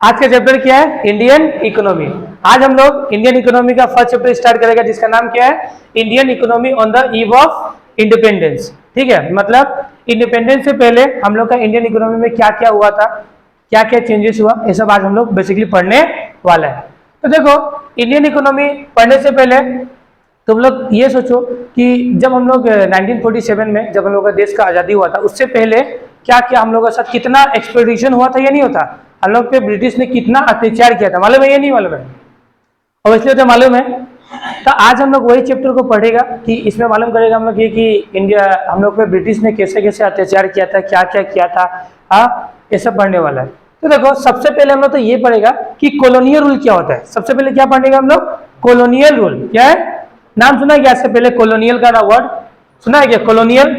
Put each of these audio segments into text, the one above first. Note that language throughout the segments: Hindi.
आज का चैप्टर क्या है? Indian economy. आज हम लोग इंडियन इकोनॉमी का फर्स्ट चैप्टर स्टार्ट करेगा, जिसका नाम क्या है? Indian economy on the eve of independence. ठीक है, मतलब इंडिपेंडेंस से पहले हम लोग का इंडियन इकोनॉमी में क्या क्या हुआ था, क्या क्या चेंजेस हुआ, ये सब आज हम लोग बेसिकली पढ़ने वाला है। तो देखो, इंडियन इकोनॉमी पढ़ने से पहले तुम लोग ये सोचो कि जब हम लोग 1947 में जब हम लोग का देश का आज़ादी हुआ था, उससे पहले क्या क्या हम लोग के साथ कितना एक्सपेडिशन हुआ था या नहीं होता, हम लोग पे ब्रिटिश ने कितना अत्याचार किया था, मालूम है या नहीं मालूम है? और इसलिए तो मालूम है। तो आज हम लोग वही चैप्टर को पढ़ेगा कि इसमें मालूम करेगा हम लोग ये कि इंडिया हम लोग पे ब्रिटिश ने कैसे कैसे अत्याचार किया था, क्या क्या किया था, हाँ, ये सब पढ़ने वाला है। तो देखो, सबसे पहले हम लोग तो ये पढ़ेगा कि कॉलोनियल रूल क्या होता है। सबसे पहले क्या पढ़ेगा हम लोग? कॉलोनियल रूल क्या है? नाम सुना है क्या इससे पहले? कॉलोनियल का ना वर्ड सुना है क्या? कॉलोनियल,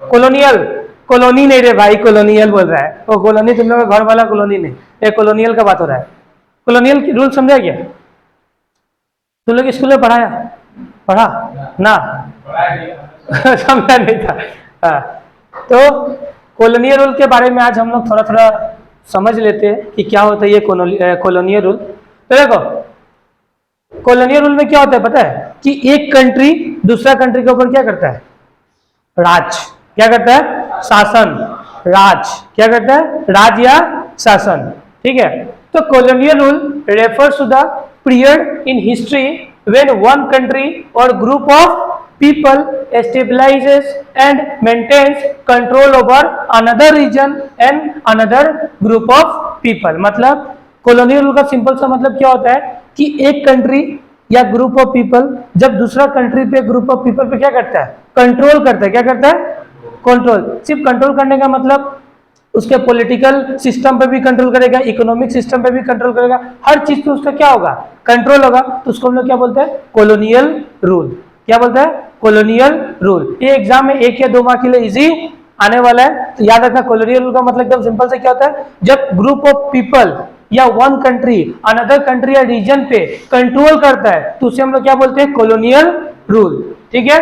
कॉलोनियल, कॉलोनी नहीं रे भाई, कॉलोनियल बोल रहा है वो। कॉलोनी तुम लोग का घर वाला कॉलोनी नहीं, ये कॉलोनियल का बात हो रहा है। कॉलोनियल रूल समझा क्या तुम लोग? स्कूल में पढ़ा ना? समझा नहीं था। हाँ, तो कॉलोनियल रूल के बारे में आज हम लोग थोड़ा थोड़ा समझ लेते हैं कि क्या होता है ये कॉलोनियल रूल। तो देखो, कॉलोनियल रूल में क्या होता है पता है? कि एक कंट्री दूसरा कंट्री के ऊपर क्या करता है? राज। क्या करता है? शासन। राज क्या करता है? राज या शासन। ठीक है, तो colonial rule refers to the period in history when one country or group of people stabilizes and maintains control over another region and another group of people। मतलब कॉलोनियल रूल का सिंपल सा मतलब क्या होता है कि एक कंट्री या ग्रुप ऑफ पीपल जब दूसरा कंट्री पे ग्रुप ऑफ पीपल पे क्या करता है? कंट्रोल करता है। क्या करता है? कंट्रोल। सिर्फ कंट्रोल करने का मतलब उसके पॉलिटिकल सिस्टम पे भी कंट्रोल करेगा, इकोनॉमिक सिस्टम पे भी कंट्रोल करेगा, हर चीज पे उसका क्या होगा? कंट्रोल होगा। तो उसको हम लोग क्या बोलते हैं? Colonial rule. क्या बोलते हैं? Colonial rule. ये एग्जाम में 1 या 2 मार्क के लिए इजी आने वाला है, तो याद रखना कॉलोनियल रूल का मतलब एकदम सिंपल से क्या होता है? जब ग्रुप ऑफ पीपल या वन कंट्री अनदर कंट्री या रीजन पे कंट्रोल करता है तो उसे हम लोग क्या बोलते हैं? Colonial rule. ठीक है,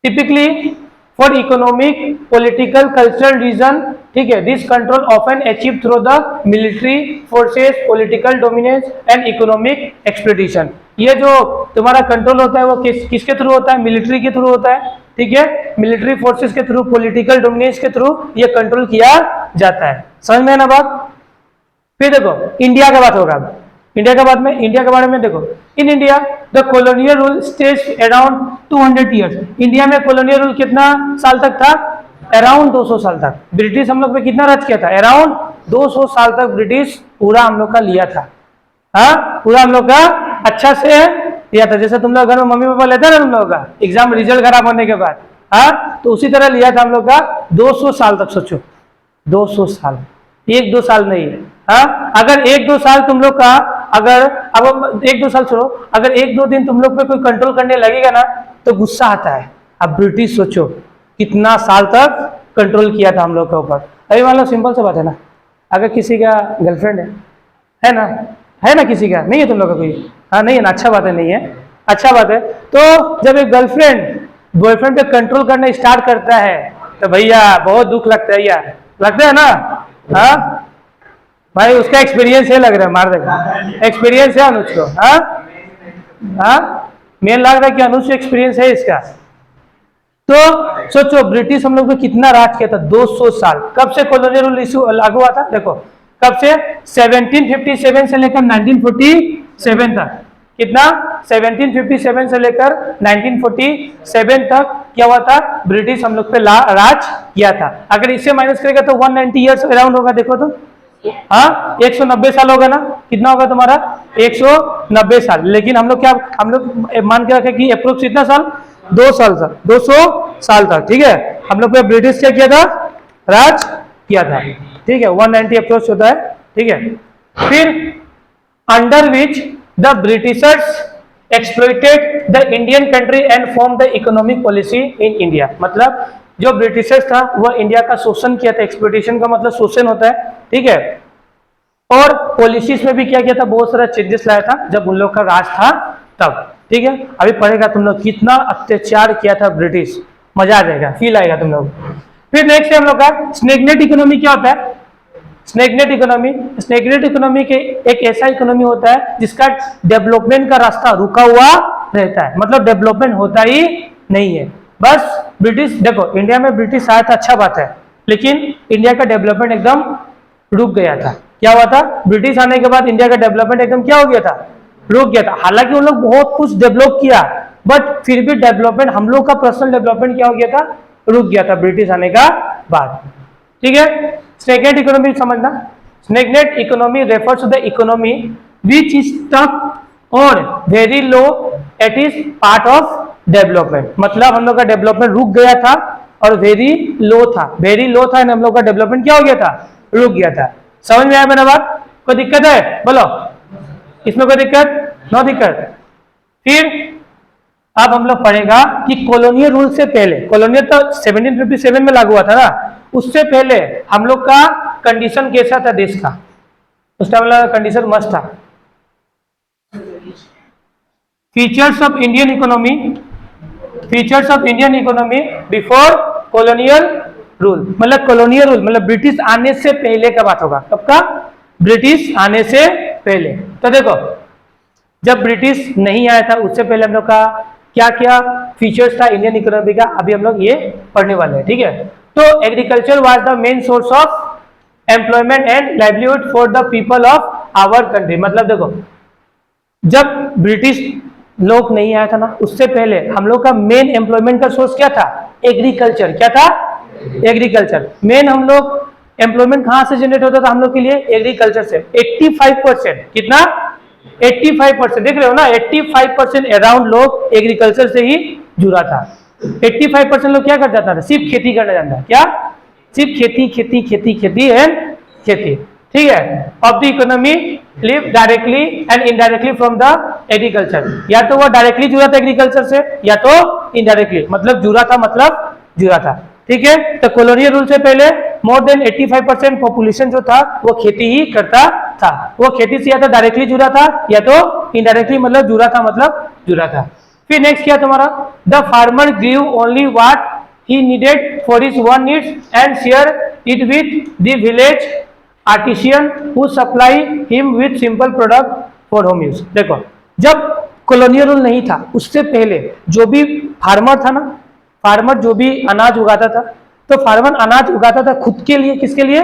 typically for economic, political, cultural region. ठीक है, this control often achieve through the military forces, political dominance and economic expedition. ये जो तुम्हारा कंट्रोल होता है वो किसके थ्रू होता है? मिलिट्री के थ्रू होता है। ठीक है, मिलिट्री फोर्सेस के थ्रू, पॉलिटिकल डोमिनेंस के थ्रू ये कंट्रोल किया जाता है। समझ में ना बात? फिर देखो, इंडिया का बात होगा। इंडिया के बाद में इंडिया के बारे में देखो, in India the colonial rule stage around 200 years. India में कॉलोनियल रूल कितना साल तक था? अराउंड 200 साल तक। ब्रिटिश हम लोग पे कितना राज किया था? अराउंड 200 साल तक ब्रिटिश पूरा हम लोग का लिया था। हाँ, पूरा हम लोग का अच्छा से लिया था। जैसे तुम लोग घर में मम्मी पापा लेते हैं ना तुम लोगों का एग्जाम रिजल्ट खराब होने के बाद, हाँ, तो उसी तरह लिया था हम लोग का 200 साल तक। सोचो 200 साल, 1-2 साल नहीं है। हाँ, अगर 1-2 साल तुम लोग का, अगर अब 1-2 साल छोड़ो, अगर 1-2 दिन तुम लोग पे कोई कंट्रोल करने लगेगा ना तो गुस्सा आता है। अब ब्रिटिश सोचो कितना साल तक कंट्रोल किया था हम लोग के ऊपर। अभी मान लो सिंपल सा बात है ना, अगर किसी का गर्लफ्रेंड है ना, है ना, किसी का नहीं है तुम लोग का कोई? हाँ, नहीं है ना, अच्छा बात है, नहीं है, अच्छा बात है। तो जब एक गर्लफ्रेंड बॉयफ्रेंड पे कंट्रोल करना स्टार्ट करता है तो भैया बहुत दुख लगता है यार, लगता है ना? हाँ भाई, उसका एक्सपीरियंस है, लग रहा है, मार देगा, एक्सपीरियंस है अनुज को। हाँ हाँ, मेन लग रहा है कि अनुज को एक्सपीरियंस है इसका। तो सोचो ब्रिटिश हम लोग पे कितना राज किया था? 200 साल। कब से कॉलोनियल रूल इशू लागू हुआ था? देखो कब से? 1757 से लेकर 1947 तक। कितना? 1757 से लेकर 1947 तक क्या हुआ था? ब्रिटिश हम लोग पे राज किया था। अगर इससे माइनस करेगा तो 190 ईयर्स अराउंड होगा। देखो तो, हाँ, 190 साल होगा ना? कितना होगा तुम्हारा? 190 साल। लेकिन हम लोग क्या, हम लोग मान के रखे कि अप्रोक्स कितना साल? 2 साल तक, 200 साल तक। ठीक है, हम लोग पे ब्रिटिश क्या किया था? राज किया था। ठीक है, 190 अप्रोच होता है। ठीक है, फिर under which the Britishers exploited the Indian country and form the economic policy in India. मतलब जो ब्रिटिशर्स था वह इंडिया का शोषण किया था। एक्सप्लॉइटेशन का मतलब शोषण होता है। ठीक है, और पॉलिसीज में भी क्या किया था? बहुत सारा चेंजेस लाया था जब उन लोग का राज था तब। ठीक है, अभी पढ़ेगा तुम लोग कितना अत्याचार किया था ब्रिटिश, मजा आ जाएगा, फील आएगा तुम लोग। फिर नेक्स्ट है हम लोग का स्नेकनेट इकोनॉमी। क्या होता है? स्नेकनेट इकोनॉमी, स्नेकनेट इकोनॉमी के एक ऐसा इकोनॉमी होता है जिसका डेवलपमेंट का रास्ता रुका हुआ रहता है, मतलब डेवलपमेंट होता ही नहीं है। बस ब्रिटिश, देखो इंडिया में ब्रिटिश आया था, अच्छा बात है, लेकिन इंडिया का डेवलपमेंट एकदम रुक गया था। क्या हुआ था? ब्रिटिश आने के बाद इंडिया का डेवलपमेंट एकदम क्या हो गया था? रुक गया था। हालांकि उन लोग बहुत कुछ डेवलप किया, बट फिर भी डेवलपमेंट, हम लोग का पर्सनल डेवलपमेंट क्या हो गया था? रुक गया था ब्रिटिश आने का बाद। ठीक है, स्नेकनेट इकोनॉमी समझना। Stagnant economy refers to the economy which is stuck or very low at its part of development, मतलब हम लोग का डेवलपमेंट रुक गया था और वेरी लो था, वेरी लो था, हम लोग का डेवलपमेंट क्या हो गया था? रुक गया था। समझ में आया मेरा बात? कोई दिक्कत है? बोलो, इसमें कोई दिक्कत? नो दिक्कत। फिर अब हम लोग पढ़ेगा कि कॉलोनियल रूल से पहले, कॉलोनियल तो 1757 में लागू हुआ था ना, उससे पहले हम लोग का कंडीशन कैसा था देश का? उस टाइम वाला कंडीशन मस्त था। Features of Indian economy, features of Indian economy before colonial rule, मतलब कॉलोनियल रूल मतलब ब्रिटिश आने से पहले का बात होगा। कब का? ब्रिटिश आने से पहले। तो देखो, जब ब्रिटिश नहीं आया था उससे पहले हम लोग का क्या क्या फीचर्स था इंडियन इकोनॉमी का, अभी हम लोग ये पढ़ने वाले हैं। ठीक है, तो agriculture was the main source of employment and livelihood for the people of our country. मतलब देखो, जब ब्रिटिश लोग नहीं आया था ना, उससे पहले हम लोग का मेन एम्प्लॉयमेंट का सोर्स क्या था? एग्रीकल्चर। क्या था? एग्रीकल्चर। मेन हम लोग एम्प्लॉयमेंट कहां से जनरेट होता था हम लोग के लिए? एग्रीकल्चर से। 85%, कितना? 85%, देख रहे हो ना, 85% अराउंड लोग एग्रीकल्चर से ही जुड़ा था। 85% लोग क्या करता था? सिर्फ खेती करना जानता। क्या? सिर्फ खेती, खेती, खेती, खेती एंड खेती। ठीक है, of the economy live directly and indirectly from the agriculture. या तो वो डायरेक्टली जुड़ा था एग्रीकल्चर से, या तो इनडायरेक्टली, मतलब जुड़ा था, मतलब जुड़ा था। ठीक है, तो कॉलोनियल रूल से पहले मोर देन 85% पॉपुलेशन जो था वो खेती ही करता था। वो खेती से या तो डायरेक्टली जुड़ा था या तो इनडायरेक्टली, मतलब जुड़ा था, मतलब जुड़ा था। फिर नेक्स्ट क्या तुम्हारा? The farmer grew only what he needed for his one needs and share it with the village artisan who supply him with simple product for home use. देखो, जब कॉलोनियल रूल नहीं था उससे पहले जो भी फार्मर था ना, फार्मर जो भी अनाज उगाता था, तो फार्मर अनाज उगाता था खुद के लिए, किसके लिए?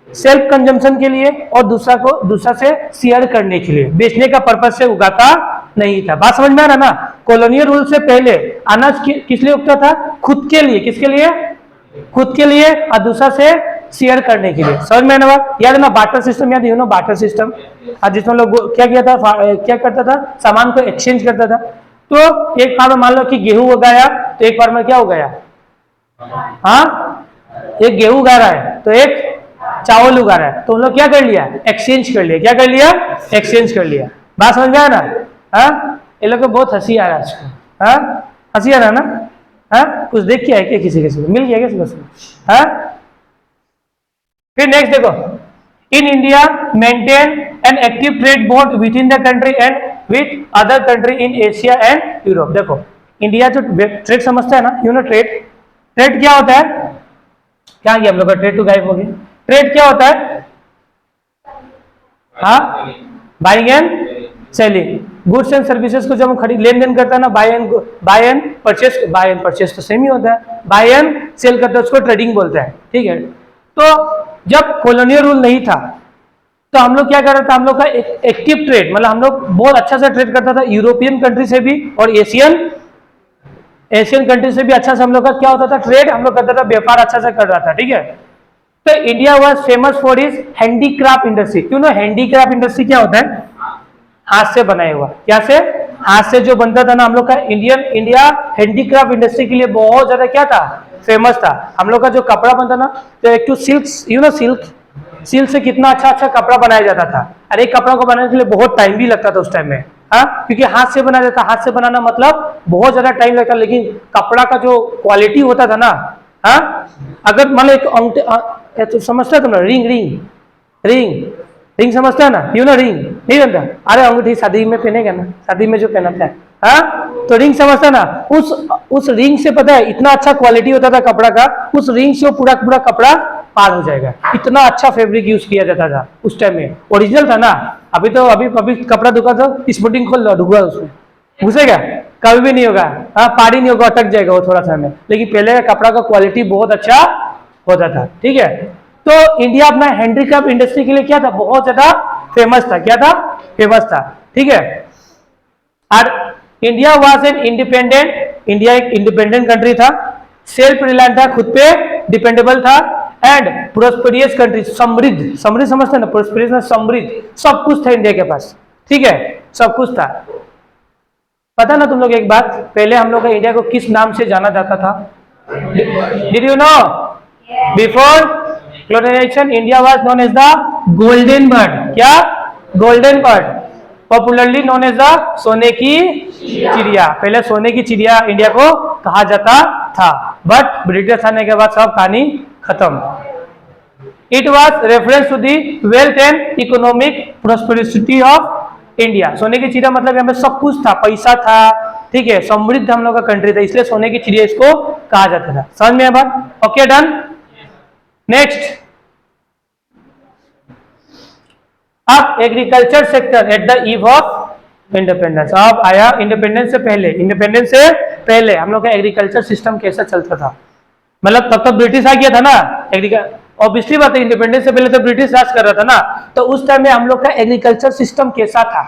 सेल्फ कंजम्पशन के लिए, और दूसरा से शेयर करने के लिए, बेचने का पर्पज से उगाता नहीं था। बात समझ में आ रहा ना? कॉलोनियल रूल से पहले अनाज किस लिए उगता था? खुद के लिए। किसके लिए? खुद के लिए, और दूसरा से शेयर करने के लिए। समझ में आना बात? याद है ना बार्टर सिस्टम? याद है ना बार्टर सिस्टम? जिसमें लोग क्या किया था, क्या करता था? सामान को एक्सचेंज करता था। तो एक फार्मर मान लो कि गेहूं उगाया, तो एक फार्मर क्या उगाया? हाँ, एक गेहूं उगा रहा है तो एक चावल उगा रहा है, तो उन लोग क्या कर लिया? एक्सचेंज कर लिया। क्या कर लिया? एक्सचेंज कर लिया। बात समझ में आया ना? हाँ, ये लोग को बहुत हंसी आ रहा है आजकल। हाँ, हंसी आ रहा है ना? हाँ, कुछ देख के आए क्या? किसी को मिल गया क्या सुबह? हाँ, फिर नेक्स्ट देखो, in India maintain an active trade board with in the country and with other country in Asia and Europe. देखो, इंडिया जो ट्रेड समझता है ना, यू नो ट्रेड, ट्रेड क्या होता है? क्या गया हम लोग का? ट्रेड टू गायब हो गया। ट्रेड क्या होता है? हाँ, buying and selling, goods and services को जब हम खरीद लेन देन करता है ना, बाय एंड परचेस तो सेम ही होता है, बाय एंड सेल करता है, उसको ट्रेडिंग बोलते हैं। ठीक है, तो जब कॉलोनियल रूल नहीं था तो हम लोग क्या कर रहा था? हम लोग का एक्टिव ट्रेड, मतलब हम लोग बहुत अच्छा से ट्रेड करता था यूरोपियन कंट्री से भी और एशियन कंट्री से भी। अच्छा से हम लोग का क्या होता था? ट्रेड हम लोग करता था, व्यापार अच्छा से कर रहा था। ठीक है, तो India was famous for is handicraft industry. क्यों ना? हैंडीक्राफ्ट इंडस्ट्री क्या होता है? हाथ से बनाया हुआ। क्या से? हाथ से जो बनता था ना, हम लोग का इंडिया हैंडीक्राफ्ट इंडस्ट्री के लिए बहुत ज्यादा क्या था? फेमस था। हम लोग का जो कपड़ा बनता ना, तो एक तो सिल्क, यू नो सिल्क से कितना अच्छा अच्छा कपड़ा बनाया जाता था। अरे एक कपड़ा को बनाने के लिए बहुत टाइम भी लगता था उस टाइम में। हाँ, क्योंकि हाथ से बनाया जाता। हाथ से बनाना मतलब बहुत ज्यादा टाइम लगता, लेकिन कपड़ा का जो क्वालिटी होता था ना, हाँ, अगर मान लो एक अंगूठे, तो समझता है तुम? रिंग समझता है ना? यू नो रिंग नहीं बनता? अरे अंगूठी शादी में पहनेगा ना, शादी में जो पहनता है, हाँ, तो रिंग समझता ना? उस रिंग से पता है इतना अच्छा क्वालिटी होता था कपड़ा का, उस रिंग से वो पूरा कपड़ा पार हो जाएगा। इतना अच्छा फैब्रिक यूज किया जाता था उस टाइम में, ओरिजिनल था ना। अभी तो अभी कपड़ा दुकान तो स्पोर्टिंग खोल लो, डूबा उसमें घुसेगा, कभी भी नहीं होगा। हाँ, पार ही नहीं होगा, अटक जाएगा वो थोड़ा सा में। लेकिन पहले का कपड़ा का क्वालिटी बहुत अच्छा होता था, ठीक है। तो इंडिया अपना हैंडीक्राफ्ट इंडस्ट्री के लिए क्या था, बहुत ज्यादा फेमस था। क्या था, फेमस था, ठीक है। और India was an independent, India एक इंडिपेंडेंट कंट्री था, सेल्फ रिलायंट था, खुद पे डिपेंडेबल था, एंड प्रोस्पेरियस कंट्री, समृद्ध, समृद्ध समझते हैं ना, प्रोस्पेरियस में समृद्ध, सब कुछ था इंडिया के पास, ठीक है, सब कुछ था। पता ना तुम लोग एक बात, पहले हम लोग का इंडिया को किस नाम से जाना जाता था? Did you know? Before colonization India was known as the golden bird. क्या? Golden bird, popularly known as the सोने की चिड़िया। पहले सोने की चिड़िया इंडिया को कहा जाता था, बट ब्रिटिश आने के बाद सब कहानी खत्म। It was reference to the wealth and economic prosperity of India. सोने की चिड़िया मतलब यहाँ पे सब कुछ था, पैसा था, ठीक है, समृद्ध हम लोग का कंट्री था, इसलिए सोने की चिड़िया इसको कहा जाता था। समझ में आया बात? Okay, done. नेक्स्ट, अब agriculture sector at the eve of independence. अब आया इंडिपेंडेंस से पहले, इंडिपेंडेंस से पहले हम लोग का एग्रीकल्चर सिस्टम कैसा चलता था? मतलब तब तक ब्रिटिश आ गया था ना, ऑब्वियसली बात है, इंडिपेंडेंस से पहले तो ब्रिटिश राज कर रहा था ना, तो उस टाइम में हम लोग का एग्रीकल्चर सिस्टम कैसा था?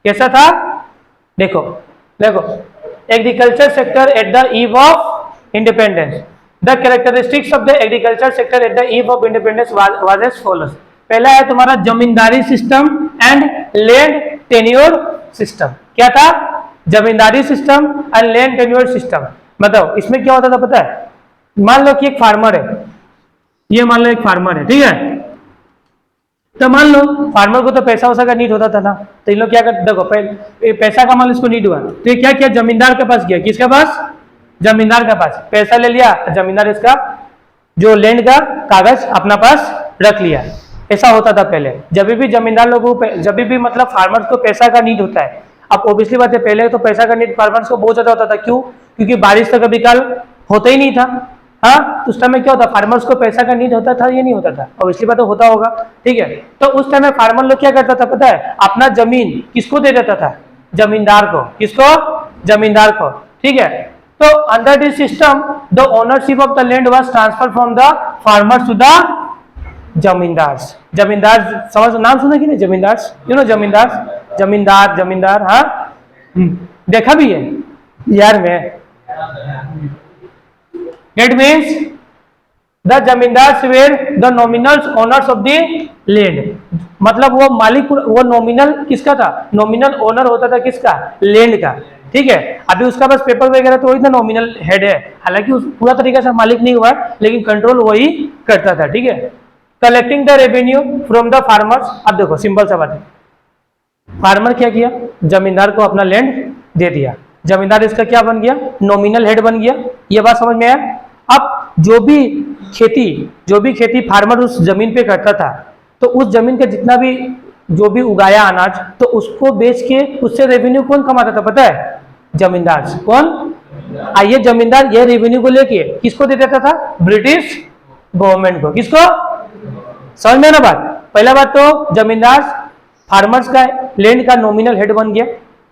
कैसा था? देखो देखो, agriculture sector at the eve of independence, the characteristics of the agriculture sector at the eve of independence was as follows. पहला है तुम्हारा zamindari system and land tenure system. क्या था? Zamindari system and land tenure system. मतलब इसमें क्या होता था पता है? मान लो कि एक फार्मर है, ये मान लो एक फार्मर है, ठीक है, तो मान लो फार्मर को तो पैसा वैसा का नीड होता था ना, तो इन लोग क्या करते, देखो पैसा का मान लो इसको नीड हुआ, तो ये क्या किया, जमींदार के पास गया। किसके पास? जमींदार के पास। पैसा ले लिया, जमींदार इसका जो लैंड का कागज अपना पास रख लिया। ऐसा होता था पहले। जब भी जमींदार लोगों को, जब भी मतलब फार्मर्स को पैसा का नीड होता है, अब ओब्वियसली बात है, पहले तो पैसा का नीड फार्मर्स को बहुत ज्यादा होता था। क्यों? क्योंकि बारिश तो कभी काल होता ही नहीं था। हाँ, उस टाइम में क्या होता, फार्मर्स को पैसा का नीड होता था, ये नहीं होता था, ऑब्वियसली बात होता होगा, ठीक है। तो उस टाइम में फार्मर लोग क्या करता था पता है? अपना जमीन किसको दे देता था? जमींदार को। किसको? जमींदार को, ठीक है। तो under this system the ownership of the land was transfer from the farmers to the zamindars. Zamindar समझ, नाम सुना कि नहीं? जमींदार्स, यू नो जमींदार, जमींदार, जमींदार, हाँ देखा भी है यार में। That means the zamindars were the nominal owners of the land। मतलब वो मालिक, वो नॉमिनल किसका था? नॉमिनल ओनर होता था किसका? लैंड का, ठीक है। अभी उसका बस पेपर वगैरह तो वही ना नॉमिनल हेड है, हालांकि पूरा तरीका से मालिक नहीं हुआ, लेकिन कंट्रोल वही करता था, ठीक है। Collecting the revenue from the farmers. अब देखो सिंपल सा बात है, फार्मर क्या किया? जमींदार को अपना लैंड दे दिया, जमींदार इसका क्या बन गया? नॉमिनल हेड बन गया। ये बात समझ में आया? अब जो भी खेती फार्मर उस जमीन पे करता था, तो उस जमीन का जितना भी जो भी उगाया अनाज, तो उसको बेच के उससे रेवेन्यू कौन कमाता था पता है? जमींदार। कौन? ये जमींदार ये रेवेन्यू को लेके किसको दे देता था? ब्रिटिश गवर्नमेंट को। किसको? समझ में ना बात? पहला बात तो जमींदार फार्मर्स का लैंड का नॉमिनल हेड बन गया,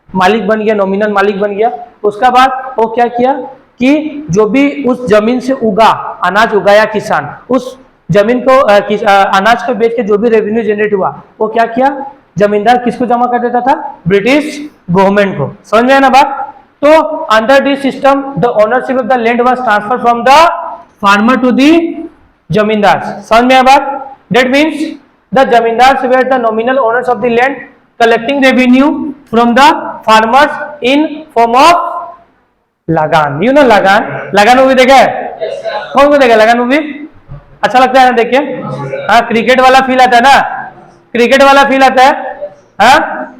मालिक बन गया, नॉमिनल मालिक बन गया। उसका बाद वो क्या किया कि जो भी उस जमीन से अनाज उगाया किसान, उस जमीन को अनाज को बेच के जो भी रेवेन्यू जनरेट हुआ, वो क्या किया? जमींदार किसको जमा कर देता था? ब्रिटिश गवर्नमेंट को। समझ में आया ना बात? तो under this system the ownership of the land was transfer from the farmer to the zamindar. समझ में आया बात? That means the zamindars were the nominal owners of the land collecting revenue from the farmers in form of lagaan. You know Lagaan? Lagaan movie देखा है? कौन को देखा लगान मूवी? अच्छा लगता है ना देख के? हाँ, क्रिकेट वाला फील आता है ना, क्रिकेट वाला फील आता है। हाँ,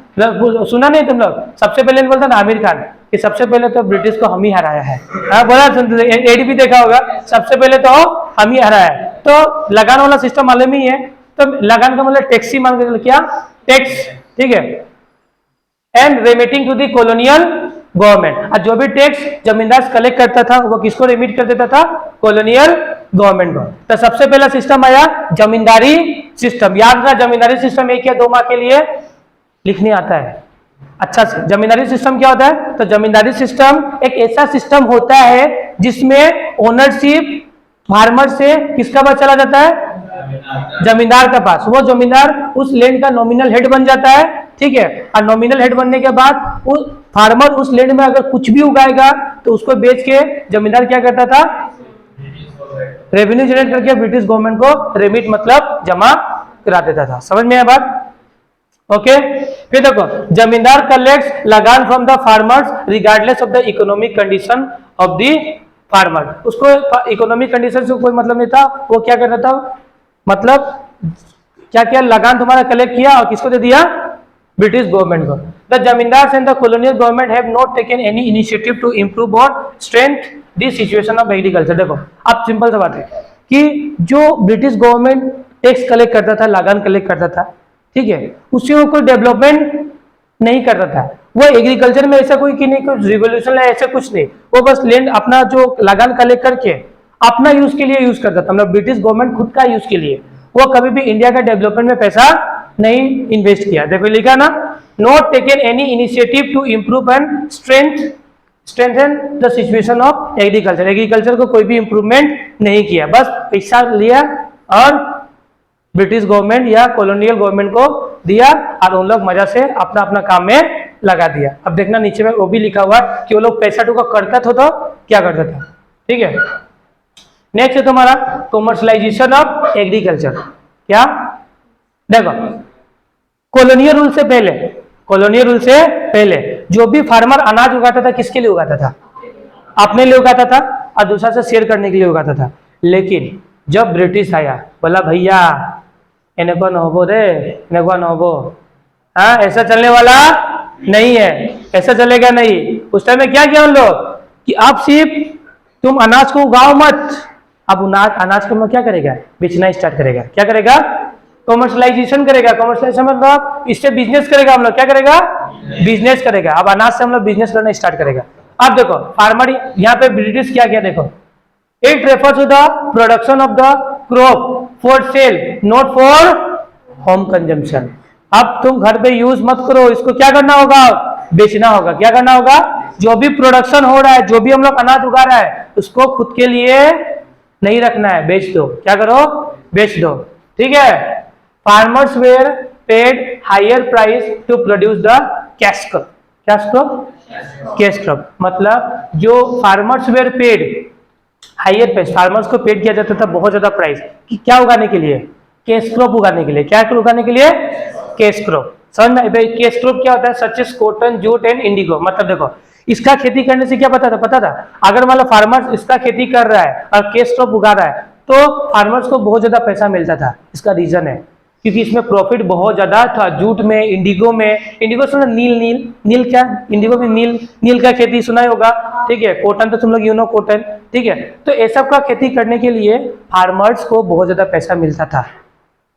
सुना नहीं तुम लोग? सबसे पहले बोलता ना आमिर खान कि सबसे पहले तो ब्रिटिश को हम ही हराया है। हाँ बोला, सुनते एडीपी देखा होगा, सबसे पहले तो हम ही हराया है। तो लगान वाला सिस्टम मालूम ही है। तो लगान का मतलब टैक्स ही मान के, क्या? टैक्स, ठीक है। And remitting to the colonial government. और जो भी टैक्स जमींदार कलेक्ट करता था वो किसको रिमिट कर देता था? कॉलोनियल गवर्नमेंट को। तो सबसे पहला सिस्टम आया जमींदारी सिस्टम। याद रखना जमींदारी सिस्टम 1 या 2 माह के लिए लिखने आता है अच्छा से। जमींदारी सिस्टम क्या होता है? तो जमींदारी सिस्टम एक ऐसा सिस्टम होता है जिसमें ओनरशिप फार्मर से किसका पास चला जाता है? जमींदार के पास। वो जमींदार उस लैंड का नॉमिनल हेड बन जाता है, ठीक है। और नॉमिनल हेड बनने के बाद उस फार्मर उस लैंड में अगर कुछ भी उगाएगा तो उसको बेच के जमींदार क्या करता था? रेवेन्यू जनरेट करके ब्रिटिश गवर्नमेंट को रेमिट मतलब जमा करा देता था। समझ में आया बात? ओके। फिर देखो जमींदार कलेक्ट्स लगान from the farmers regardless of the economic condition of the farmer. उसको इकोनॉमिक कंडीशन से कोई मतलब नहीं था, वो क्या कर रहा था? मतलब क्या क्या लगान तुम्हारा कलेक्ट किया और किसको दे दिया? ब्रिटिश गवर्नमेंट को। The zamindars and the colonial government have not taken any initiative to improve और strength the situation of agriculture. देखो अब सिंपल सा बात है कि जो ब्रिटिश गवर्नमेंट टैक्स कलेक्ट करता था, लगान कलेक्ट करता था, ठीक है, उससे वो कोई डेवलपमेंट नहीं करता था। वो एग्रीकल्चर में ऐसा कोई कि नहीं कुछ रिवोल्यूशन है, ऐसा कुछ नहीं। वो बस लैंड अपना जो लगान कलेक्ट करके अपना यूज के लिए यूज करता था, मतलब ब्रिटिश गवर्नमेंट खुद का यूज के लिए। वो कभी भी इंडिया का डेवलपमेंट में पैसा नहीं इन्वेस्ट किया। देखो लिखा ना, not taken any initiative to improve and strengthen the situation of agriculture. Agriculture को कोई भी इंप्रूवमेंट नहीं किया, बस पैसा लिया और ब्रिटिश गवर्नमेंट या कॉलोनियल गवर्नमेंट को दिया और उन लोग मजा से अपना अपना काम में लगा दिया। अब देखना नीचे में वो भी लिखा हुआ कि वो लोग पैसा टूका करता था तो क्या करता था, ठीक है। नेक्स्ट है तुम्हारा कॉमर्शलाइजेशन ऑफ एग्रीकल्चर। क्या? देखो कॉलोनियल रूल से पहले, कॉलोनियल रूल से पहले जो भी फार्मर अनाज उगाता था किसके लिए उगाता था? अपने लिए उगाता था और दूसरा से शेयर करने के लिए उगाता था। लेकिन जब ब्रिटिश आया बोला भैया इन्हें को नहोबो रे, इन्हें को नहोबो, हाँ ऐसा चलने वाला नहीं है, ऐसा चलेगा नहीं। उस टाइम में क्या किया उन लोग कि आप सिर्फ तुम अनाज को उगाओ मत, अब अनाज को क्या करेगा? बेचना स्टार्ट करेगा। क्या करेगा? कॉमर्शलाइजेशन करेगा। कॉमर्शलाइजेशन मतलब इससे बिजनेस करेगा हम लोग। क्या करेगा? बिजनेस करेगा। अब अनाज से हम लोग बिजनेस करना स्टार्ट करेगा। अब देखो फार्मर यहाँ पे ब्रिटिश क्या किया देखो, it refers to the production of the crop for sale not for home consumption. अब तुम घर पे यूज मत करो, इसको क्या करना होगा? बेचना होगा। क्या करना होगा? जो भी प्रोडक्शन हो रहा है, जो भी हम लोग अनाज उगा रहा है, उसको खुद के लिए नहीं रखना है, बेच दो। क्या करो? बेच दो, ठीक है। Farmers were paid higher price to produce the cash crop. Cash crop? Cash crop मतलब जो farmers were paid higher price, farmers को पेड किया जाता था बहुत ज्यादा प्राइस कि क्या उगाने के लिए? कैश क्रॉप उगाने के लिए। क्या उगाने के लिए? Cash crop. समझ में? कैश क्रॉप क्या होता है? Such as cotton, jute and indigo. मतलब देखो इसका खेती करने से क्या पता था? अगर मान लो फार्मर्स इसका खेती कर रहा है और कैश क्रॉप उगा रहा है तो फार्मर्स को बहुत ज्यादा पैसा मिलता था। इसका रीजन है क्योंकि इसमें प्रॉफिट बहुत ज्यादा था। जूट में, इंडिगो में, इंडिगो सुना? नील क्या? इंडिगो में नील का खेती सुना ही होगा, ठीक है। कॉटन तो तुम लोग यू नो कॉटन, ठीक है। तो ये सब का खेती करने के लिए फार्मर्स को बहुत ज्यादा पैसा मिलता था।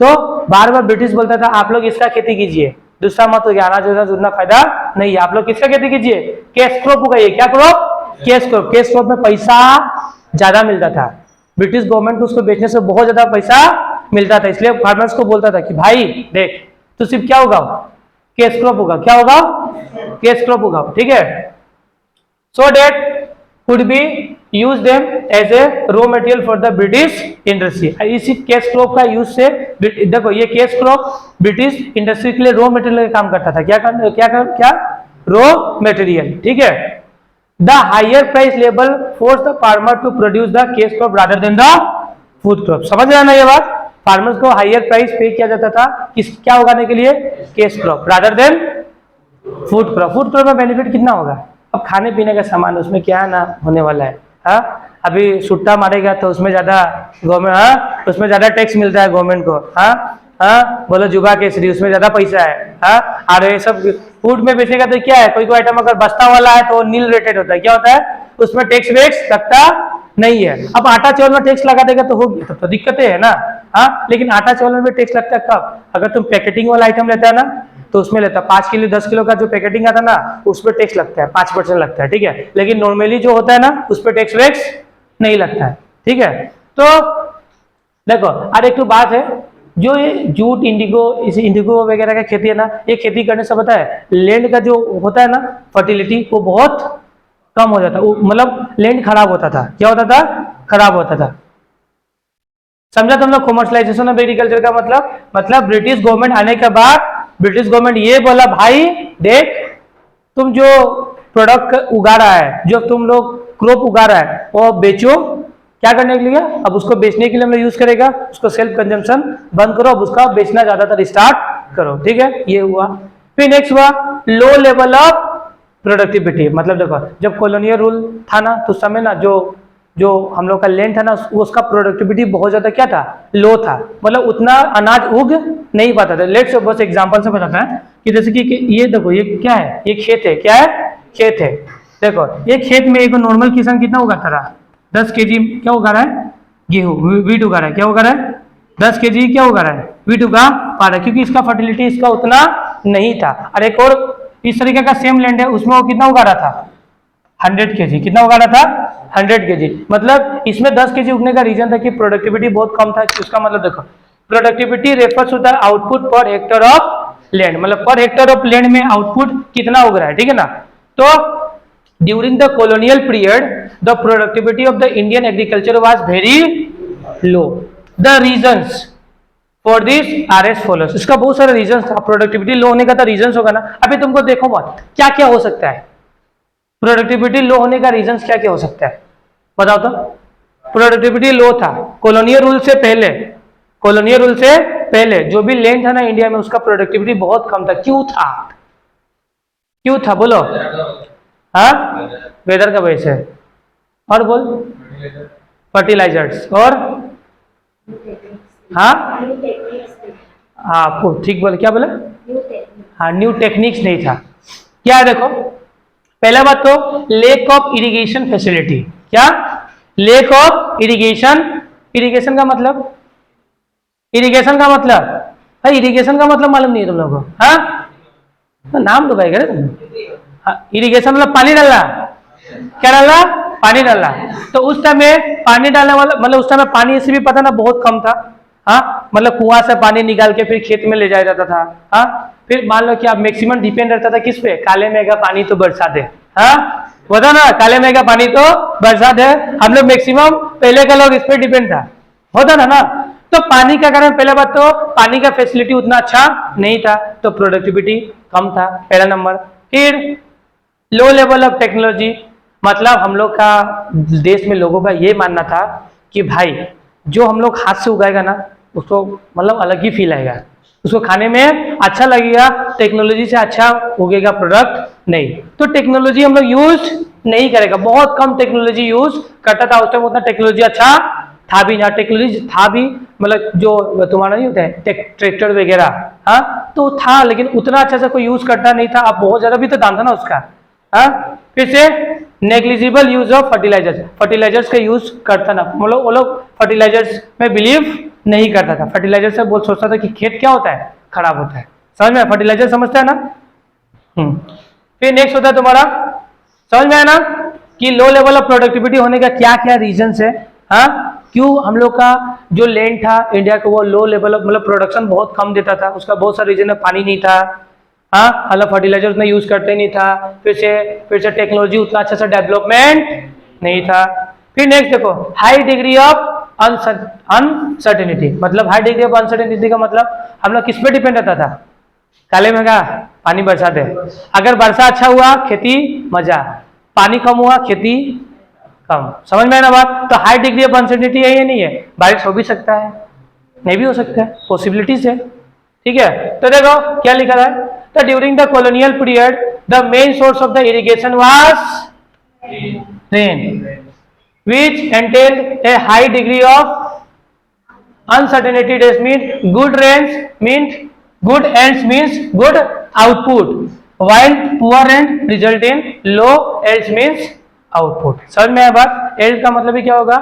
तो बार बार ब्रिटिश बोलता था आप लोग इसका खेती कीजिए, दूसरा मत हो गया, अनाज उतना फायदा नहीं है, आप लोग किसका खेती कीजिए? कैश क्रॉप उगाइए। क्या crop? Cash crop. Cash crop में पैसा ज्यादा मिलता था, ब्रिटिश गवर्नमेंट को उसको बेचने से बहुत ज्यादा पैसा मिलता था। इसलिए फार्मर्स को बोलता था कि भाई देख तू सिर्फ क्या उगाओ? Cash crop उगाओ। क्या उगाओ? कैश क्रॉप उगाओ, ठीक है। सो date could be use them as a raw material for the British industry। इसी कैश क्रॉप का यूज से देखो ये कैश क्रॉप ब्रिटिश इंडस्ट्री के लिए रॉ मटेरियल का काम करता था। क्या रॉ मटेरियल, ठीक है। The higher price level force the farmer to produce the cash crop rather than the food crop. समझ रहे हैं ना ये बात? फार्मर्स को हायर प्राइस पे किया जाता था किस क्या उगाने के लिए? Cash crop rather then food crop. Food crop में बेनिफिट कितना होगा? अब खाने पीने का सामान उसमें क्या ना होने वाला है, हाँ। अभी सुट्टा मारेगा तो उसमें ज्यादा गवर्नमेंट, हाँ उसमें ज्यादा टैक्स मिलता है गवर्नमेंट को, हाँ बोलो जुबा केसरी उसमें ज्यादा पैसा है, हाँ। और ये सब फूड में बेचेगा तो क्या है, कोई आइटम अगर बस्ता वाला है तो नील रेटेड होता है। क्या होता है? उसमें टैक्स वेक्स लगता नहीं है। अब आटा चावल में टैक्स लगा देगा तो होगी, तब तो दिक्कतें है ना, हाँ। लेकिन आटा चावल में भी टैक्स लगता है कब? अगर तुम पैकेटिंग वाला आइटम लेता है ना, तो उसमें लेता है 5 किलो 10 किलो का जो पैकेटिंग आता है ना, उस पर टैक्स लगता है 5% लगता है, ठीक है। लेकिन नॉर्मली जो होता है ना, उस पर टैक्स वैक्स नहीं लगता है, ठीक है। तो देखो और एक तो बात है, जो ये जूट इंडिगो इस इंडिगो वगैरह का खेती है ना, ये खेती करने से पता है लैंड का जो होता है ना फर्टिलिटी वो बहुत कम हो जाता है, मतलब लैंड खराब होता था। क्या होता था? खराब होता था। समझा तुम लोग कॉमर्शलाइजेशन ऑफ एग्रीकल्चर का मतलब ब्रिटिश गवर्नमेंट आने के बाद ब्रिटिश गवर्नमेंट ये बोला, भाई देख तुम जो प्रोडक्ट उगा रहा है, जो तुम लोग क्रॉप उगा रहा है वो बेचो। क्या करने के लिए? अब उसको बेचने के लिए हम लोग यूज करेगा, उसको सेल्फ कंजम्पशन बंद करो, अब उसका बेचना ज्यादातर स्टार्ट करो, ठीक है। ये हुआ। फिर नेक्स्ट हुआ लो लेवल ऑफ प्रोडक्टिविटी। मतलब देखो जब कॉलोनियल रूल था ना, तो उस समय ना जो हम लोग का लैंड था ना, उसका प्रोडक्टिविटी बहुत ज्यादा क्या था? लो था। मतलब उतना अनाज उग नहीं पाता था। लेट्स बस एग्जांपल से बताता है कि जैसे कि ये देखो, ये क्या है? ये खेत है। क्या है? खेत है। देखो ये खेत में एक नॉर्मल किसान कितना उगाता रहा? 10 केजी क्या उगा रहा है? गेहूं, वीट उगा रहा है। क्या उगा रहा है? 10 केजी क्या उगा रहा है? वीट उगा पा रहा है, क्योंकि इसका फर्टिलिटी इसका उतना नहीं था। और एक और इस तरीके का सेम लैंड है, उसमें वो कितना उगा रहा था? 100 केजी। कितना उगा रहा था? 100 केजी। मतलब इसमें 10 केजी उगने का रीजन था कि प्रोडक्टिविटी बहुत कम था। उसका मतलब देखो productivity refers to the output per hectare of land, मतलब पर हेक्टर ऑफ लैंड में आउटपुट कितना उग रहा है, ठीक है ना। तो during the colonial period the productivity of the Indian agriculture was very low. The reasons for this are as follows. इसका बहुत सारे रीजंस था। प्रोडक्टिविटी लो होने का तो रीजंस होगा ना। अभी तुमको देखो मत क्या क्या हो सकता है प्रोडक्टिविटी लो होने का रीजंस क्या क्या हो सकता है, बताओ तो। प्रोडक्टिविटी लो था कॉलोनियल रूल से पहले। कॉलोनियल रूल से पहले जो भी लैंड था ना इंडिया में, उसका प्रोडक्टिविटी बहुत कम था। क्यों था? क्यों था बोलो? हाँ, वेदर का वजह से। और बोल फर्टिलाइजर्स और हाँ हाँ ठीक बोले। क्या बोले? हाँ, न्यू टेक्निक्स नहीं था। क्या है देखो, पहला बात तो लेक ऑफ इरिगेशन फैसिलिटी। क्या? Lake of irrigation. इरिगेशन का मतलब इरिगेशन का मतलब मालूम नहीं है तुम लोगों को? हाँ, नाम तो भाई करे तुम। इरिगेशन मतलब पानी डालना। क्या डालना? पानी डालना। तो उस टाइम में पानी डालने वाला मतलब उस टाइम में पानी ऐसे भी पता ना बहुत कम था। हाँ, मतलब कुआं से पानी निकाल के फिर खेत में ले जाया जाता था। हाँ, फिर मान लो कि आप मैक्सिमम डिपेंड रहता था किस पे? काले मेघ का पानी तो बरसात है। हाँ, बता ना, काले मेघ का पानी तो बरसात है। हम लोग मैक्सिमम पहले का लोग इस पे डिपेंड था, होता ना। तो पानी का कारण पहला बात तो पानी का फैसिलिटी उतना अच्छा नहीं था, तो प्रोडक्टिविटी कम था, पहला नंबर। फिर लो लेवल ऑफ टेक्नोलॉजी। मतलब हम लोग का देश में लोगों का ये मानना था कि भाई जो हम लोग हाथ से उगाएगा ना, उसको मतलब अलग ही फील आएगा, उसको खाने में अच्छा लगेगा। टेक्नोलॉजी से अच्छा उगेगा प्रोडक्ट नहीं। तो टेक्नोलॉजी हम लोग यूज नहीं करेगा, बहुत कम टेक्नोलॉजी यूज करता था। उस टाइम उतना टेक्नोलॉजी अच्छा था भी ना। टेक्नोलॉजी था भी, मतलब जो तुम्हारा नहीं होता है ट्रैक्टर वगैरह, हाँ तो था, लेकिन उतना अच्छा से कोई यूज करता नहीं था। अब बहुत ज्यादा भी तो दाम था ना उसका। हाँ, फिर से negligible use of fertilisers. Fertilisers का यूज करता ना, मतलब वो लोग फर्टिलाइजर्स में बिलीव नहीं करता था। फर्टिलाइजर से बहुत सोचता था कि खेत क्या होता है? खराब होता है। समझ में? फर्टिलाइजर समझता है ना। फिर नेक्स्ट होता है तुम्हारा, समझ में आया ना कि लो लेवल ऑफ प्रोडक्टिविटी होने का क्या क्या रीजंस है। हाँ, क्यों हम लोग का जो लैंड था इंडिया का वो लो लेवल ऑफ मतलब प्रोडक्शन बहुत कम देता था। उसका बहुत सारा रीजन है, पानी नहीं था। हाँ, मतलब फर्टिलाइजर उतना यूज करते नहीं था। फिर से टेक्नोलॉजी उतना अच्छा सा डेवलपमेंट नहीं था। फिर नेक्स्ट देखो, हाई डिग्री ऑफ अनसर्टेनिटी। मतलब हाई डिग्री ऑफ अनसर्टेनिटी का मतलब हम लोग किस पे डिपेंड रहता था? काले मेघा पानी बरसात है। अगर वर्षा अच्छा हुआ खेती मजा, पानी कम हुआ खेती कम। समझ में आया ना बात? तो हाई डिग्री ऑफ अनसर्टेनिटी है या नहीं है? बारिश हो भी सकता है, नहीं भी हो सकता है, पॉसिबिलिटीज है। ठीक है, तो देखो क्या लिखा है। तो during the colonial period the main source of the irrigation was rain which entailed a high degree of uncertainty. That means good rains means good ends means good output, while poor rain result in low yields means output. समझ में आया बात? yield का मतलब ही क्या होगा?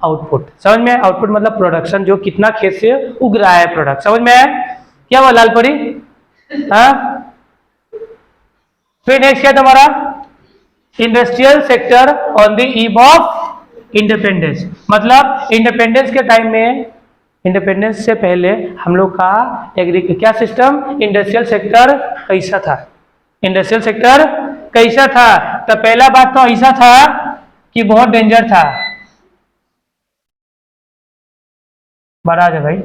आउटपुट। समझ में? आउटपुट मतलब प्रोडक्शन, जो कितना खेत से उग रहा है प्रोडक्ट। समझ में आया? क्या हुआ लाल परी? हाँ, फिर नेक्स्ट क्या तुम्हारा, industrial sector on the eve of independence. मतलब इंडिपेंडेंस के टाइम में, इंडिपेंडेंस से पहले हम लोग का क्या सिस्टम, इंडस्ट्रियल सेक्टर कैसा था, इंडस्ट्रियल सेक्टर कैसा था। तो पहला बात तो ऐसा था कि बहुत डेंजर था, बड़ा है भाई।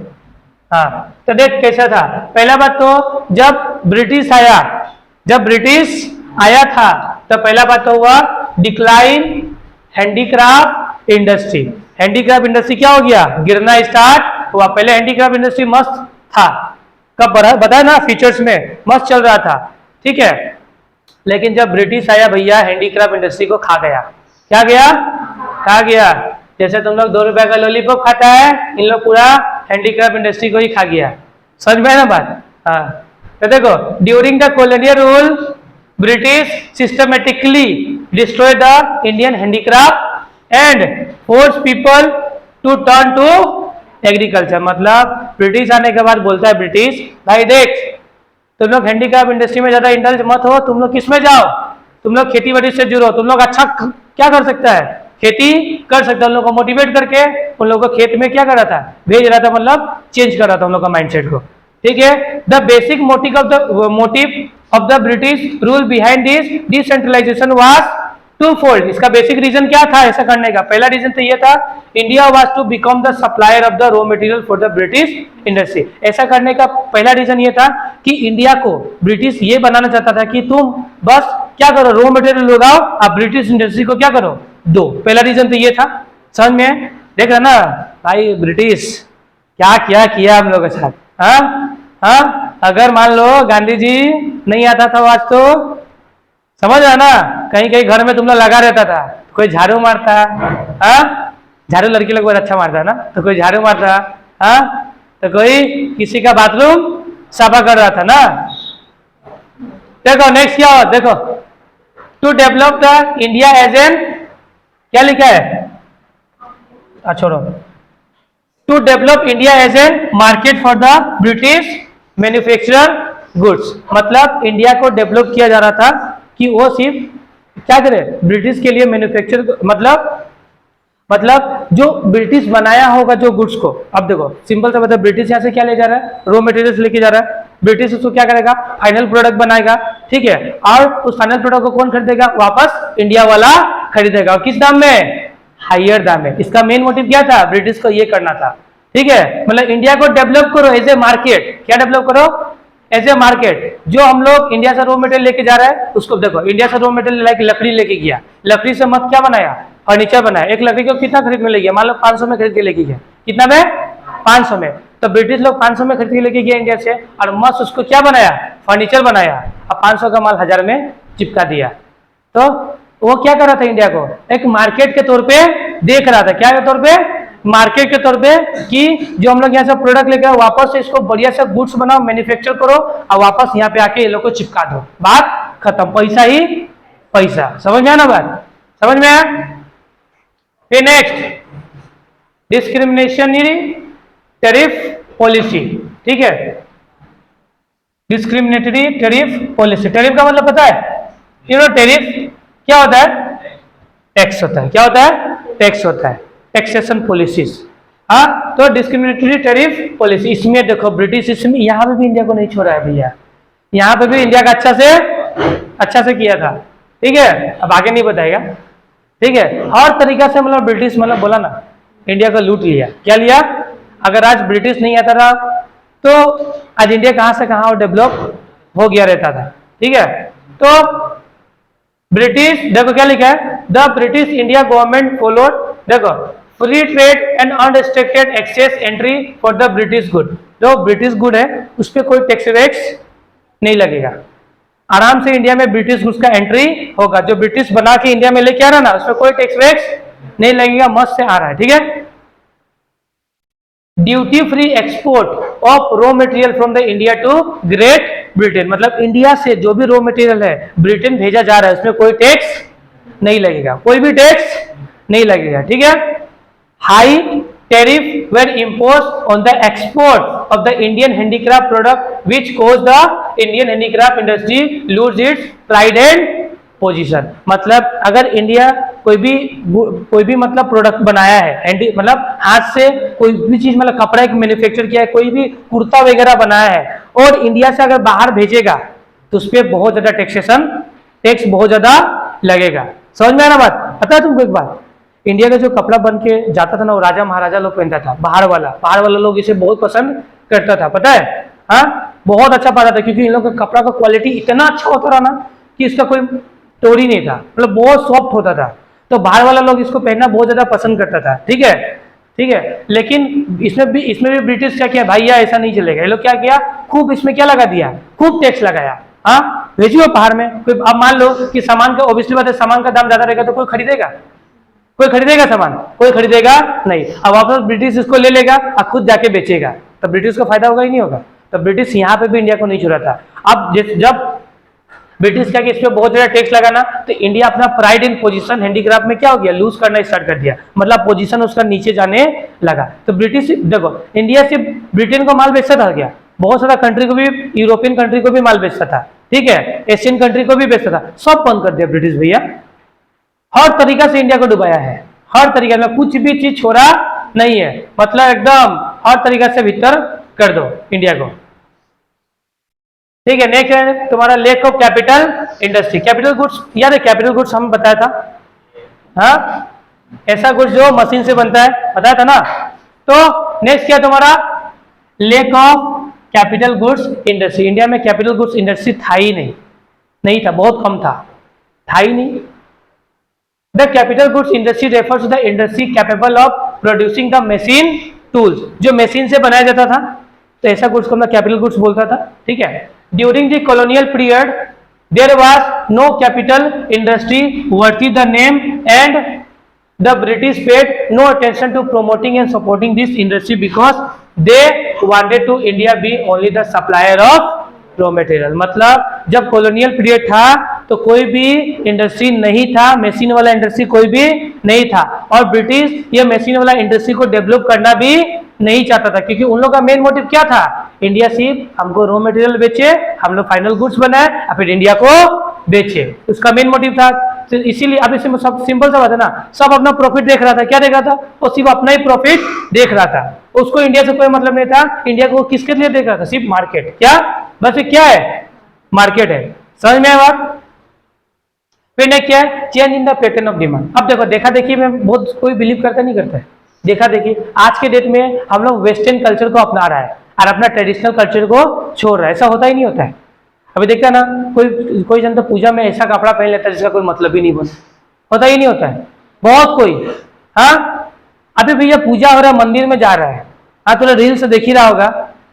हाँ, तो देख कैसा था। पहला बात तो जब ब्रिटिश आया, जब ब्रिटिश आया था तो पहला बात तो हुआ decline handicraft industry. Handicraft industry क्या हो गया, गिरना स्टार्ट हुआ। पहले हैंडीक्राफ्ट इंडस्ट्री मस्त था, कब बताया ना, फीचर्स में मस्त चल रहा था, ठीक है। लेकिन जब ब्रिटिश आया भैया, हैंडीक्राफ्ट इंडस्ट्री को खा गया। क्या गया, खा गया। जैसे तुम लोग 2 रुपए का लॉलीपॉप खाता है, इन लोग पूरा हैंडीक्राफ्ट इंडस्ट्री को ही खा गया। समझ में है ना बात। हाँ, तो देखो during the colonial rule British systematically destroy the Indian handicraft and force people to turn to agriculture. मतलब ब्रिटिश आने के बाद बोलता है ब्रिटिश, भाई देख तुम लोग हैंडीक्राफ्ट इंडस्ट्री में ज्यादा इंडल्ज मत हो, तुम लोग किस में जाओ, तुम लोग खेती बाड़ी से जुड़ो, तुम लोग अच्छा क्या कर सकता है, खेती कर सकता है। उन लोग को मोटिवेट करके उन लोगों को खेत में क्या कर रहा था, भेज रहा था, मतलब चेंज कर रहा था उन लोग का माइंडसेट को, ठीक है। The basic motive of the British rule behind this decentralisation was two fold. इसका बेसिक रीजन क्या था ऐसा करने का, पहला रीजन तो ये था India was to become the supplier of the raw material for the British industry. ऐसा करने का पहला रीजन ये था कि इंडिया को ब्रिटिश ये बनाना चाहता था कि तुम बस क्या करो, रॉ मटेरियल लगाओ, आप ब्रिटिश इंडस्ट्री को क्या करो, दो। पहला रीजन तो ये था। समझ में देख रहा ना भाई, ब्रिटिश क्या क्या किया हम लोग के साथ। हाँ हाँ, अगर मान लो गांधी जी नहीं आता था आज तो समझ रहा ना, कहीं कहीं घर में तुम लोग लगा रहता था, कोई झाड़ू मारता, हाँ झाड़ू लड़की लोग बहुत अच्छा मारता है ना, तो कोई झाड़ू मारता, हाँ तो कोई किसी का बाथरूम साफा कर रहा था ना। देखो नेक्स्ट क्या हो, देखो to develop the India as an, क्या लिखा है, छोड़ो, to develop India as an market for the British manufacturer goods. मतलब इंडिया को डेवलप किया जा रहा था कि वो सिर्फ क्या करे, ब्रिटिश के लिए मैन्युफैक्चर, मतलब जो ब्रिटिश बनाया होगा जो गुड्स को। अब देखो सिंपल सा मतलब ब्रिटिश यहाँ से क्या ले जा रहा है, रॉ मटेरियल्स लेके जा रहा है, ब्रिटिश उसको क्या करेगा, फाइनल प्रोडक्ट बनाएगा, ठीक है। और उस फाइनल प्रोडक्ट को कौन खरीदेगा, वापस इंडिया वाला खरीदेगा। और किस दाम में, हायर दाम में। इसका मेन मोटिव क्या था, ब्रिटिश को ये करना था, ठीक है। मतलब इंडिया को डेवलप करो एज ए मार्केट, क्या डेवलप करो, एज ए मार्केट। जो हम लोग इंडिया से रॉ मटेरियल लेके जा रहा है उसको देखो, इंडिया से रॉ मटेरियल लाइक लकड़ी लेके गया, लकड़ी से मत क्या बनाया, फर्नीचर बनाया। एक लकड़ी को कितना खरीद में ले गया, मान लो 500 में खरीद के लेके गया, कितना में, 500 में। तो ब्रिटिश लोग 500 में खरीद के लेके गया इंडिया से, और मस्त उसको क्या बनाया, फर्नीचर बनाया। अब 500 का माल 1000 में चिपका दिया। तो वो क्या कर रहा था, इंडिया को एक मार्केट के तौर पे देख रहा था। क्या के तौर पे, मार्केट के तौर पे, कि जो हम लोग यहाँ से प्रोडक्ट लेकर वापस से इसको बढ़िया से गुड्स बनाओ, मैन्युफैक्चर करो, और वापस यहाँ पे आके ये लोग को चिपका दो, बात खत्म, पैसा ही पैसा। समझ में आया ना बात, समझ में आया। फिर नेक्स्ट डिस्क्रिमिनेशनरी टैरिफ पॉलिसी, ठीक है। डिस्क्रिमिनेटरी टैरिफ पॉलिसी, टैरिफ का मतलब पता है, यू नो टैरिफ क्या होता है, टैक्स होता है। क्या होता है, टैक्स होता है, टैक्सेशन पॉलिसीज। हाँ, तो डिस्क्रिमिनेटरी टैरिफ पॉलिसी, इसमें देखो ब्रिटिश, इसमें यहाँ पे भी इंडिया को नहीं छोड़ा है भैया, यहाँ पे भी इंडिया का अच्छा से किया था, ठीक है। अब आगे नहीं बताएगा, ठीक है। हर तरीका से मतलब ब्रिटिश मतलब बोला ना, इंडिया को लूट लिया। क्या लिया, अगर आज ब्रिटिश नहीं आता था तो आज इंडिया कहाँ से कहाँ और डेवलप हो गया रहता था, ठीक है। तो ब्रिटिश, देखो क्या लिखा है, the British India government followed, देखो free trade and unrestricted access entry for the British good. जो ब्रिटिश गुड है उस पर कोई टैक्स वैक्स नहीं लगेगा, आराम से इंडिया में ब्रिटिश गुड्स का एंट्री होगा। जो ब्रिटिश बना के इंडिया में लेके आ रहा ना, उसमें कोई टैक्स वैक्स नहीं लगेगा, मस्त से आ रहा है, ठीक है। Duty free export of raw material from the India to Great Britain. मतलब इंडिया से जो भी रॉ मटेरियल है ब्रिटेन भेजा जा रहा है, उसमें कोई टैक्स नहीं लगेगा, कोई भी टैक्स नहीं लगेगा, ठीक है। High tariff were impose on the export of the Indian handicraft product which cause the Indian handicraft industry lose its pride and position. मतलब अगर इंडिया कोई भी मतलब प्रोडक्ट बनाया है, मतलब हाथ से कोई भी चीज, मतलब कपड़ा एक मैन्युफैक्चर किया है, कोई भी कुर्ता वगैरह बनाया है और इंडिया से अगर बाहर भेजेगा तो उस पर बहुत ज्यादा टैक्स बहुत ज्यादा लगेगा। समझ में आ रहा बात? पता है तुमको एक बात, इंडिया का जो कपड़ा बन के जाता था ना, वो राजा महाराजा लोग पहनता था, बाहर वाला लोग इसे बहुत पसंद करता था, पता है? हाँ, बहुत अच्छा पाता था, क्योंकि इन लोगों का कपड़ा का क्वालिटी इतना अच्छा होता रहा ना कि इसका कोई तोड़ ही नहीं था, मतलब बहुत सॉफ्ट होता था, तो बाहर वाला लोग इसको पहनना बहुत ज्यादा पसंद करता था। ठीक है, लेकिन इसमें भी ब्रिटिश क्या किया, भैया ऐसा नहीं चलेगा, ये लोग क्या किया, खूब इसमें क्या लगा दिया, खूब टैक्स लगाया। हाँ, भेजिए बाहर में कोई, अब मान लो कि सामान का, ऑब्वियसली बात है, सामान का दाम ज्यादा रहेगा तो कोई खरीदेगा सामान? कोई खरीदेगा नहीं। अब वापस ब्रिटिश इसको ले लेगा और खुद जाके बेचेगा, तो ब्रिटिश को फायदा होगा ही नहीं होगा? तो ब्रिटिश यहाँ पे भी इंडिया को नहीं छुड़ा था। अब जब ब्रिटिश क्या कि इस पर बहुत ज्यादा टैक्स लगाना, तो इंडिया अपना प्राइड इन पोजीशन हैंडीक्राफ्ट में क्या हो गया, लूज करना स्टार्ट कर दिया, मतलब पोजीशन उसका नीचे जाने लगा। तो ब्रिटिश, देखो इंडिया सिर्फ ब्रिटेन को माल बेचता था क्या? बहुत सारा कंट्री को भी, यूरोपियन कंट्री को भी माल बेचता था, ठीक है, एशियन कंट्री को भी बेचता था, सब बंद कर दिया ब्रिटिश भैया। हर तरीका से इंडिया को डुबाया है, हर तरीका में कुछ भी चीज छोड़ा नहीं है, मतलब एकदम हर तरीका से भीतर कर दो इंडिया को। ठीक है, नेक्स्ट है तुम्हारा lack of capital industry. Capital goods याद है, कैपिटल गुड्स हम बताया था, हाँ, ऐसा गुड्स जो मशीन से बनता है, बताया था ना। तो नेक्स्ट क्या तुम्हारा, lack of capital goods industry. India में कैपिटल गुड्स इंडस्ट्री था ही नहीं था, बहुत कम था ही नहीं। The capital goods industry refers to the industry capable of producing the machine tools, जो मशीन से बनाया जाता था, तो ऐसा गुड्स को हम कैपिटल गुड्स बोलता था। ठीक है, during the colonial period there was no capital industry worthy the name and the British paid no attention to promoting and supporting this industry because they wanted to India be only the supplier of raw material. मतलब जब कॉलोनियल पीरियड था तो कोई भी इंडस्ट्री नहीं था, मशीन वाला इंडस्ट्री कोई भी नहीं था, और ब्रिटिश ये मशीन वाला इंडस्ट्री को डेवलप करना भी नहीं चाहता था, क्योंकि उन लोग का मेन मोटिव क्या था, इंडिया सिर्फ हमको रॉ मटेरियल बेचे, हम लोग फाइनल गुड्स बनाए और फिर इंडिया को बेचे, उसका मेन मोटिव था। तो इसीलिए अब इसमें सब सिंपल सा बात है ना, सब अपना प्रॉफिट देख रहा था, क्या देख रहा था, वो सिर्फ अपना ही प्रॉफिट देख रहा था, उसको इंडिया से कोई मतलब नहीं था। इंडिया को किसके लिए देख रहा था, सिर्फ मार्केट, क्या बस क्या है, मार्केट है। समझ में आया बात? फिर नेक्स्ट क्या है, change in the pattern of demand. अब देखो, देखा देखी में बहुत कोई बिलीव करता नहीं करता है, देखा देखी आज के डेट में हम लोग वेस्टर्न कल्चर को अपना रहा है और अपना ट्रेडिशनल कल्चर को छोड़ रहा है, ऐसा होता ही नहीं होता है। अभी देखता ना, कोई जन तो पूजा में ऐसा कपड़ा पहन लेता है जिसका कोई मतलब ही नहीं होता ही नहीं होता है, बहुत कोई। हाँ, अभी भैया पूजा हो रहा है, मंदिर में जा रहा है, हाँ, तो रील से देख ही रहा होगा,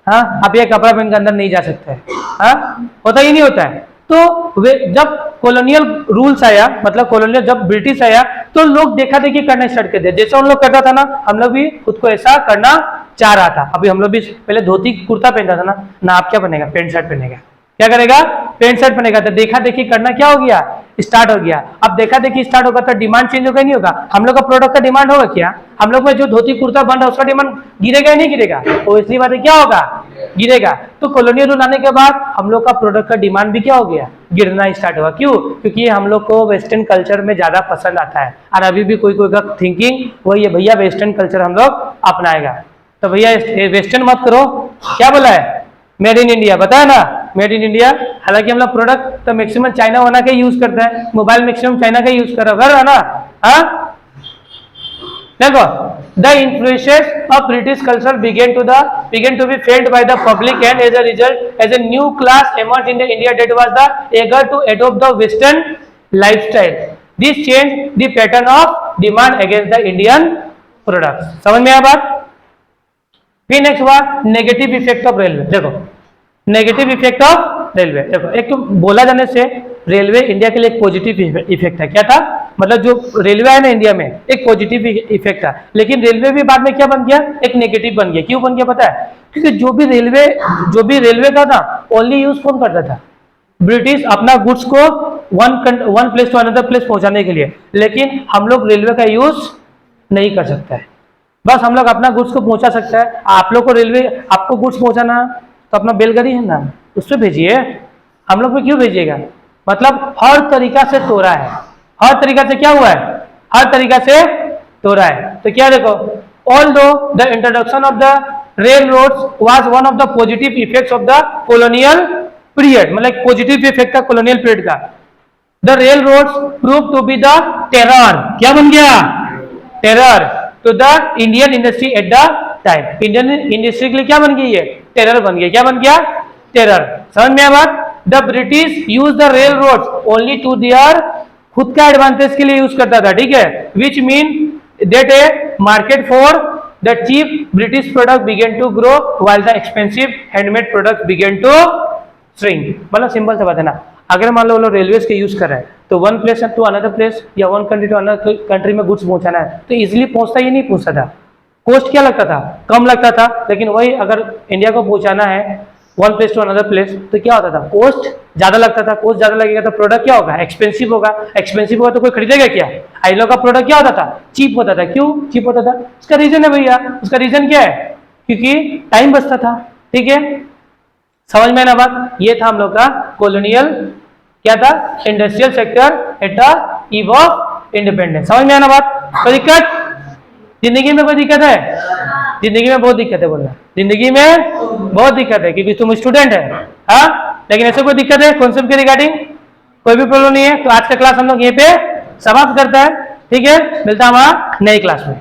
हाँ, आप ये कपड़ा पहन के अंदर नहीं जा सकते हैं, हाँ, होता ही नहीं होता है। तो वे जब कॉलोनियल रूल्स आया, मतलब कॉलोनियल जब ब्रिटिश आया, तो लोग देखा देखी करना स्टार्ट कर दिया, जैसा उन लोग करता था ना, हम लोग भी खुद को ऐसा करना चाह रहा था। अभी हम लोग भी पहले धोती कुर्ता पहनता था ना आप क्या पहनेगा, पैंट शर्ट पहनेगा, क्या करेगा, पैंट शर्ट पहनेगा। तो देखा देखी करना क्या हो गया, स्टार्ट हो गया। अब देखा देखी स्टार्ट होगा तो डिमांड चेंज होगा नहीं होगा, हम लोग का प्रोडक्ट का डिमांड होगा क्या, हम लोग में जो धोती कुर्ता बन रहा है उसका डिमांड गिरेगा या नहीं गिरेगा, तो इसलिए बात है क्या होगा, गिरेगा। तो कॉलोनियल रूल आने के बाद हम लोग का प्रोडक्ट का डिमांड भी क्या हो गया, गिरना स्टार्ट हुआ। क्यों? क्योंकि हम लोग को वेस्टर्न कल्चर में ज्यादा पसंद आता है, और अभी भी कोई का थिंकिंग वही है, भैया वेस्टर्न कल्चर हम लोग अपनाएगा, तो भैया वेस्टर्न मत करो, क्या बोला है, मेड इन इंडिया, बताया ना, मेड इन इंडिया। हालांकि हम लोग प्रोडक्ट तो मैक्सिमम चाइना वाला का यूज करते हैं, मोबाइल मैक्सिमम चाइना का यूज कर रहा है ना। हाँ, देखो, the influences of British culture began to be felt by the public, and as a result, as a new class emerged in the India that was the eager to adopt the Western lifestyle. This changed the pattern of demand against the Indian products. समझ में आया बात? फिर नेक्स्ट हुआ नेगेटिव इफेक्ट ऑफ रेलवे। देखो, नेगेटिव इफेक्ट ऑफ रेलवे, देखो, एक तो बोला जाने से रेलवे इंडिया के लिए एक पॉजिटिव इफेक्ट है, क्या था, मतलब जो रेलवे है ना इंडिया में एक पॉजिटिव इफेक्ट था, लेकिन रेलवे भी बाद में क्या बन गया, एक नेगेटिव बन गया। क्यों बन गया पता है? क्योंकि जो भी रेलवे का था ओनली यूज कौन करता था, ब्रिटिश, अपना गुड्स को one place to another place पहुंचाने के लिए, लेकिन हम लोग रेलवे का यूज नहीं कर सकता है, बस हम लोग अपना गुड्स को पहुंचा सकता है। आप लोग को रेलवे, आपको गुड्स पहुंचाना तो अपना बैलगाड़ी है ना, उस पर भेजिए। हम लोग पे क्यों भेजिएगा? मतलब हर तरीका से तोड़ा है, हर तरीका से क्या हुआ है, हर तरीका से तोड़ा है। तो क्या देखो, although the introduction of the railroads was one of the positive effects of the colonial period, मतलब पॉजिटिव इफेक्ट था कॉलोनियल पीरियड का। The railroads prove to be the terror, क्या बन गया? Terror to the Indian industry at the time. Indian industry के लिए क्या बन गई है? टेरर बन गया। क्या बन गया? टेरर। समझ में आया बात? The British use the railroads only to their, खुद का एडवांटेज के लिए यूज करता था, ठीक है। Which mean that a market for the cheap British product began to grow while the expensive handmade product began to shrink. मतलब सिंपल सा बात है ना, अगर मान लो वो लोग रेलवेज के यूज कर रहे हैं तो one place to another place या one country to another country में गुड्स पहुंचाना है तो इजीली पहुंचता, ये नहीं पहुंचता था। कॉस्ट क्या लगता था? कम लगता था। लेकिन वही अगर इंडिया को पहुंचाना है one place to another place तो क्या होता था? कॉस्ट ज्यादा लगता था। कॉस्ट ज्यादा लगेगा तो प्रोडक्ट क्या होगा? एक्सपेंसिव होगा। एक्सपेंसिव होगा तो कोई खरीदेगा क्या? आई लोग का प्रोडक्ट क्या होता था? चीप होता था। क्यों चीप होता था? उसका रीजन है भैया, उसका रीजन क्या है? क्योंकि टाइम बचता था, ठीक है। समझ में ना बात? ये था हम लोग का कॉलोनियल, क्या था? Industrial sector at the eve of independence. समझ में आना बात? कोई दिक्कत? जिंदगी में कोई दिक्कत है? जिंदगी में बहुत दिक्कत है बोलना, जिंदगी में बहुत दिक्कत है क्योंकि तुम स्टूडेंट है, हाँ। लेकिन ऐसे कोई दिक्कत है कॉन्सेप्ट के रिगार्डिंग? कोई भी प्रॉब्लम नहीं है? तो आज का क्लास हम लोग यहीं पे समाप्त करते हैं, ठीक है। मिलता है हमारा नई क्लास में।